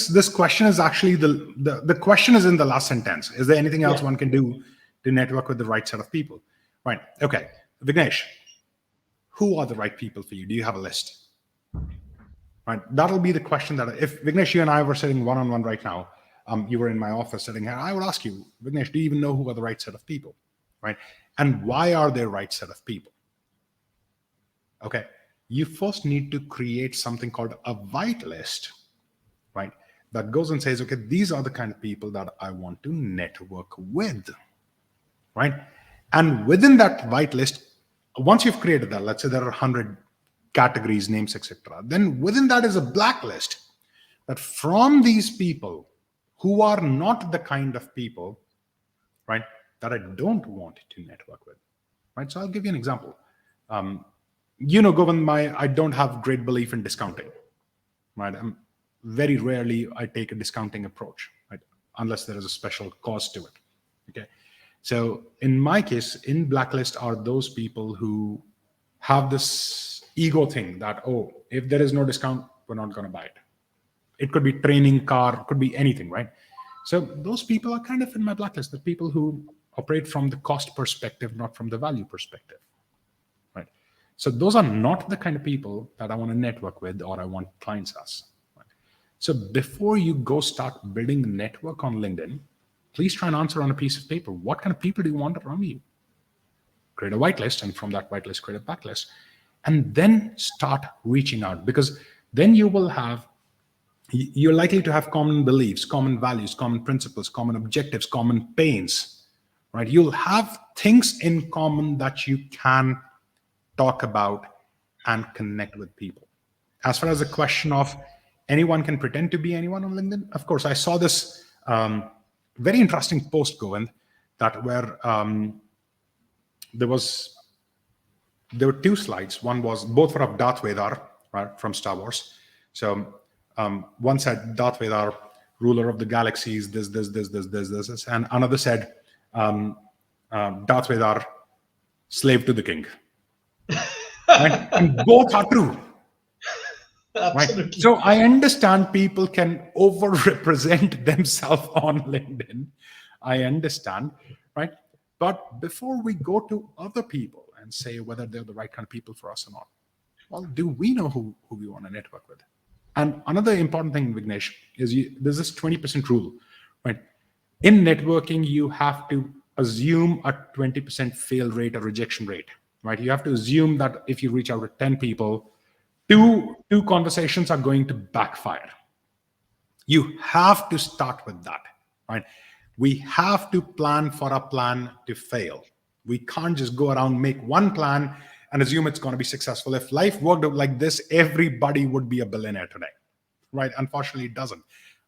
this question is actually the question is in the last sentence. Is there anything else one can do to network with the right set of people? Right. Okay. Vignesh, who are the right people for you? Do you have a list? Right. That'll be the question that if Vignesh, you and I were sitting one-on-one right now, you were in my office sitting here, I would ask you, Vignesh, do you even know who are the right set of people? Right. And why are they right set of people? Okay. You first need to create something called a white list, right? That goes and says, okay, these are the kind of people that I want to network with, right? And within that white list, once you've created that, let's say there are 100 categories, names, etc. Then within that is a blacklist that from these people who are not the kind of people, right, that I don't want to network with, right? So I'll give you an example. Govind, I don't have great belief in discounting, right? Very rarely I take a discounting approach, right? Unless there is a special cause to it. Okay. So in my case, in blacklist are those people who have this ego thing that, oh, if there is no discount, we're not going to buy it. It could be training, car, could be anything, right? So those people are kind of in my blacklist, the people who operate from the cost perspective, not from the value perspective, right? So those are not the kind of people that I want to network with or I want clients as. Right? So before you go start building a network on LinkedIn, please try and answer on a piece of paper. What kind of people do you want around you? Create a whitelist, and from that whitelist, create a backlist. And then start reaching out, because then you're likely to have common beliefs, common values, common principles, common objectives, common pains, right? You'll have things in common that you can talk about and connect with people. As far as the question of anyone can pretend to be anyone on LinkedIn, of course, I saw this very interesting post, Govind, that where there were two slides. One was both were of Darth Vader, right, from Star Wars. So one said Darth Vader, ruler of the galaxies, this, and another said Darth Vader, slave to the king. Right? And both are true. Absolutely. Right? So I understand people can over-represent themselves on LinkedIn. I understand, right? But before we go to other people and say whether they're the right kind of people for us or not, well, do we know who we want to network with? And another important thing, Vignesh, is there's this 20% rule, right? In networking, you have to assume a 20% fail rate or rejection rate, right? You have to assume that if you reach out to 10 people, two conversations are going to backfire. You have to start with that, right? We have to plan for a plan to fail. We can't just go around, make one plan and assume it's going to be successful. If life worked out like this, everybody would be a billionaire today, right? Unfortunately, it doesn't.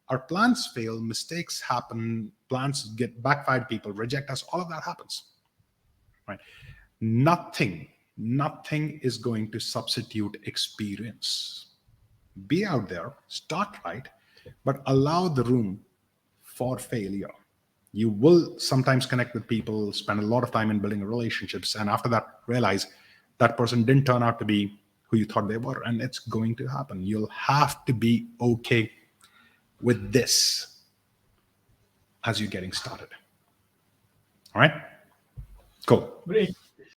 Our plans fail, mistakes happen, plans get backfired, people reject us, all of that happens, right? Nothing is going to substitute experience. Be out there, start right, but allow the room for failure. You will sometimes connect with people, spend a lot of time in building relationships, and after that, realize that person didn't turn out to be who you thought they were, and it's going to happen. You'll have to be okay with this as you're getting started. All right? Cool. Great.